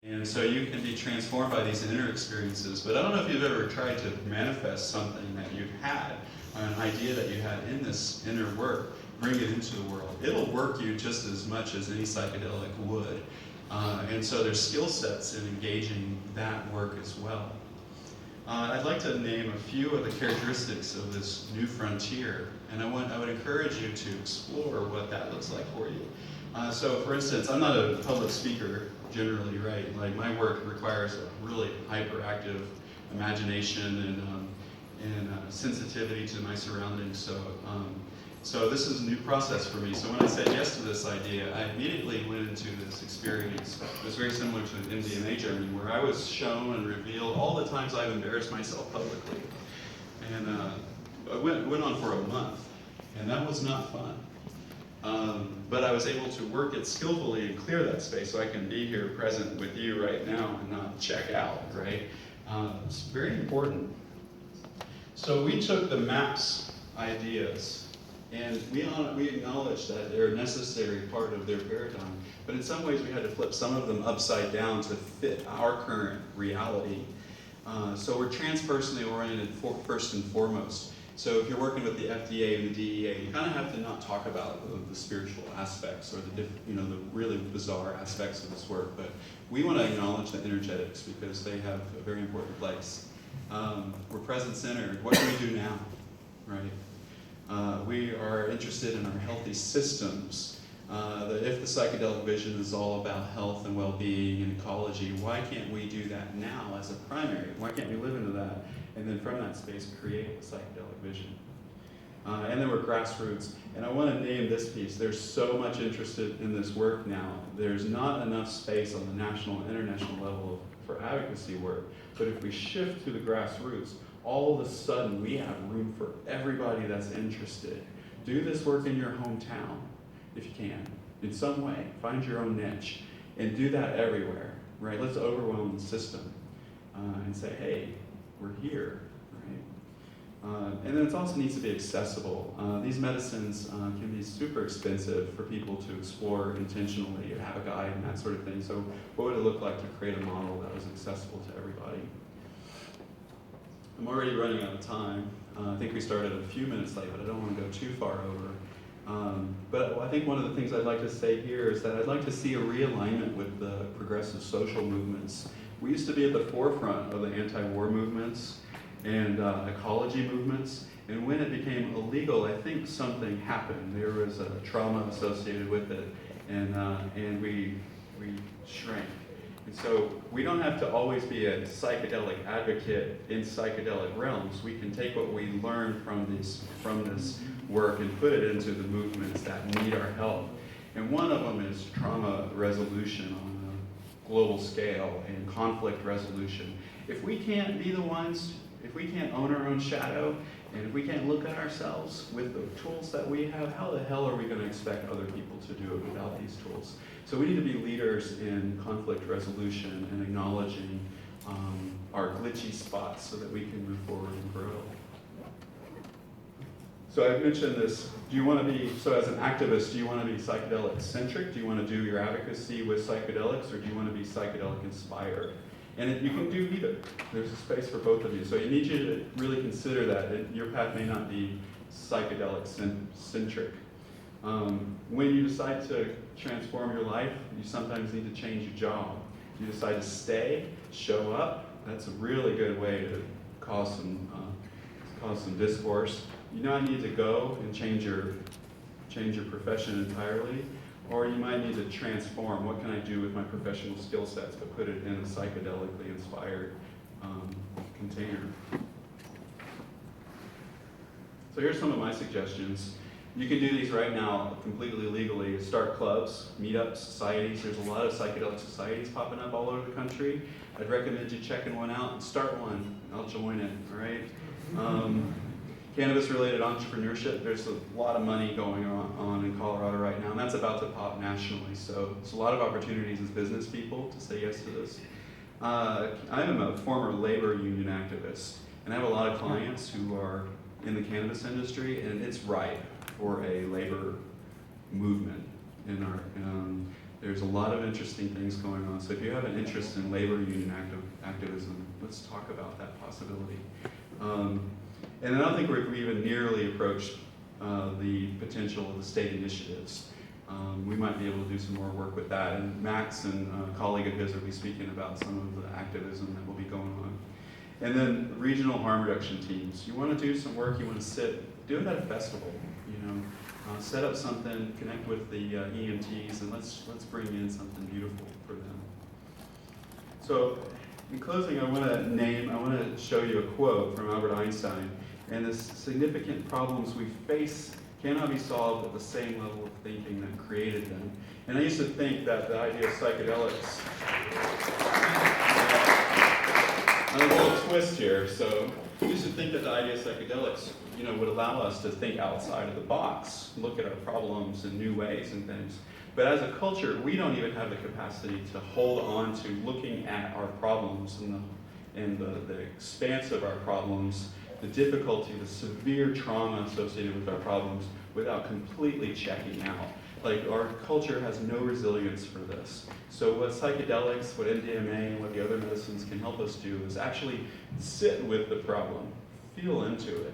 And so you can be transformed by these inner experiences. But I don't know if you've ever tried to manifest something that you've had, an idea that you had in this inner work, bring it into the world. It'll work you just as much as any psychedelic would. And so there's skill sets in engaging that work as well. I'd like to name a few of the characteristics of this new frontier, and I would encourage you to explore what that looks like for you. So for instance, I'm not a public speaker generally, right? Like my work requires a really hyperactive imagination and sensitivity to my surroundings. So this is a new process for me. So when I said yes to this idea, I immediately went into this experience. It was very similar to an MDMA journey where I was shown and revealed all the times I've embarrassed myself publicly. And I went on for a month, and that was not fun. But I was able to work it skillfully and clear that space so I can be here present with you right now and not check out, right? It's very important. So we took the MAPS ideas and we acknowledge that they're a necessary part of their paradigm, but in some ways we had to flip some of them upside down to fit our current reality. So we're transpersonally oriented first and foremost. So if you're working with the FDA and the DEA, you kind of have to not talk about the spiritual aspects or the really bizarre aspects of this work, but we want to acknowledge the energetics because they have a very important place. We're present-centered. What do we do now, right? We are interested in our healthy systems. If the psychedelic vision is all about health and well-being and ecology, why can't we do that now as a primary? Why can't we live into that? And then from that space, create a psychedelic vision. And then we're grassroots. And I want to name this piece. There's so much interest in this work now. There's not enough space on the national and international level for advocacy work. But if we shift to the grassroots, all of a sudden we have room for everybody that's interested. Do this work in your hometown, if you can, in some way. Find your own niche. And do that everywhere, right? Let's overwhelm the system and say, hey, we're here, right? And then it also needs to be accessible. These medicines can be super expensive for people to explore intentionally or have a guide and that sort of thing. So what would it look like to create a model that was accessible to everybody? I'm already running out of time. I think we started a few minutes late, but I don't want to go too far over. But I think one of the things I'd like to say here is that I'd like to see a realignment with the progressive social movements. We used to be at the forefront of the anti-war movements and ecology movements, and when it became illegal, I think something happened. There was a trauma associated with it, and we shrank. And so we don't have to always be a psychedelic advocate in psychedelic realms. We can take what we learn from this work and put it into the movements that need our help. And one of them is trauma resolution on a global scale and conflict resolution. If we can't be the ones, if we can't own our own shadow, and if we can't look at ourselves with the tools that we have, how the hell are we going to expect other people to do it without these tools? So we need to be leaders in conflict resolution and acknowledging our glitchy spots so that we can move forward and grow. So I've mentioned this, so as an activist, do you want to be psychedelic centric? Do you want to do your advocacy with psychedelics, or do you want to be psychedelic inspired? And you can do either. There's a space for both of you. So you need you to really consider that. Your path may not be psychedelic centric. When you decide to transform your life, you sometimes need to change your job. You decide to stay, show up. That's a really good way to cause some discourse. You might need to go and change your profession entirely, or you might need to transform. What can I do with my professional skill sets, but put it in a psychedelically inspired container? So here's some of my suggestions. You can do these right now completely legally. Start clubs, meetups, societies. There's a lot of psychedelic societies popping up all over the country. I'd recommend you checking one out and start one. I'll join it, all right? Cannabis-related entrepreneurship, there's a lot of money going on in Colorado right now, and that's about to pop nationally. So there's a lot of opportunities as business people to say yes to this. I am a former labor union activist, and I have a lot of clients who are in the cannabis industry, and it's ripe for a labor movement in our There's a lot of interesting things going on. So if you have an interest in labor union activism, let's talk about that possibility. And I don't think we've even nearly approached the potential of the state initiatives. We might be able to do some more work with that. And Max and a colleague of his will be speaking about some of the activism that will be going on. And then regional harm reduction teams. You want to do some work, you want to sit, do it at a festival, you know. Set up something, connect with the EMTs, and let's bring in something beautiful for them. So, in closing, I want to show you a quote from Albert Einstein. And the significant problems we face cannot be solved at the same level of thinking that created them. And I used to think that the idea of psychedelics, a little twist here. So I used to think that the idea of psychedelics, you know, would allow us to think outside of the box, look at our problems in new ways and things. But as a culture, we don't even have the capacity to hold on to looking at our problems and the expanse of our problems, the difficulty, the severe trauma associated with our problems without completely checking out. Like, our culture has no resilience for this. So what psychedelics, what MDMA, and what the other medicines can help us do is actually sit with the problem, feel into it,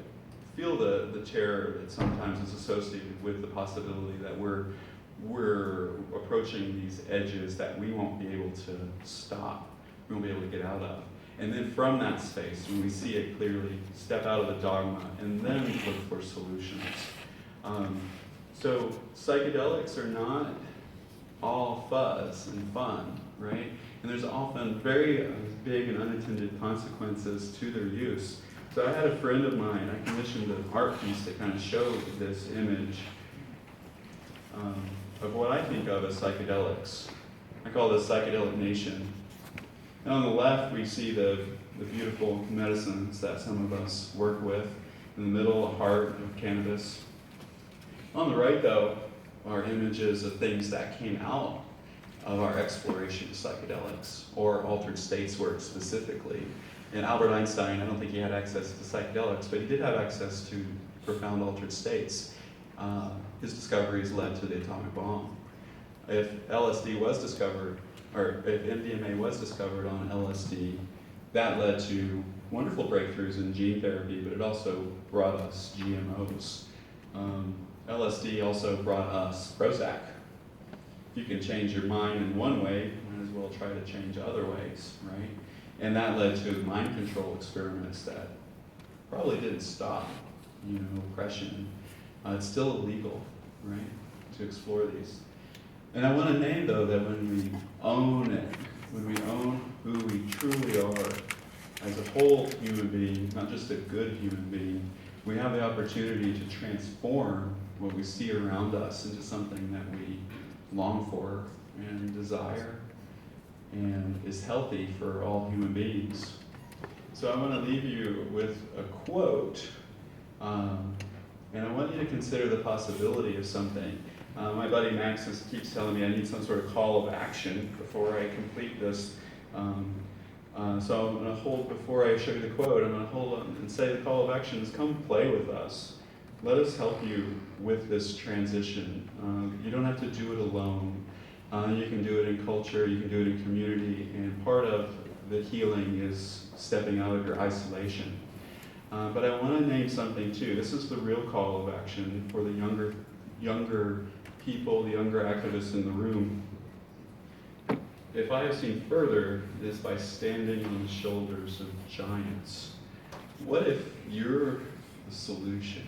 feel the terror that sometimes is associated with the possibility that we're approaching these edges that we won't be able to stop, we won't be able to get out of. And then from that space, when we see it clearly, step out of the dogma and then look for solutions. So psychedelics are not all fuzz and fun, right? And there's often very big and unintended consequences to their use. So I had a friend of mine, I commissioned an art piece that kind of showed this image of what I think of as psychedelics. I call this Psychedelic Nation. And on the left, we see the beautiful medicines that some of us work with. In the middle, a heart of cannabis. On the right, though, are images of things that came out of our exploration of psychedelics, or altered states work specifically. And Albert Einstein, I don't think he had access to psychedelics, but he did have access to profound altered states. His discoveries led to the atomic bomb. If LSD was discovered, or if MDMA was discovered on LSD, that led to wonderful breakthroughs in gene therapy, but it also brought us GMOs. LSD also brought us Prozac. If you can change your mind in one way, you might as well try to change other ways, right? And that led to mind control experiments that probably didn't stop, you know, oppression. It's still illegal, right, to explore these. And I want to name, though, that when we own it, when we own who we truly are as a whole human being, not just a good human being, we have the opportunity to transform what we see around us into something that we long for and desire and is healthy for all human beings. So I want to leave you with a quote, and I want you to consider the possibility of something. My buddy Max keeps telling me I need some sort of call of action before I complete this. So I'm going to hold, before I show you the quote, I'm going to hold on and say the call of action is come play with us. Let us help you with this transition. You don't have to do it alone. You can do it in culture, you can do it in community, and part of the healing is stepping out of your isolation. But I want to name something too. This is the real call of action for the younger people, the younger activists in the room. If I have seen further, it is by standing on the shoulders of giants. What if you're the solution?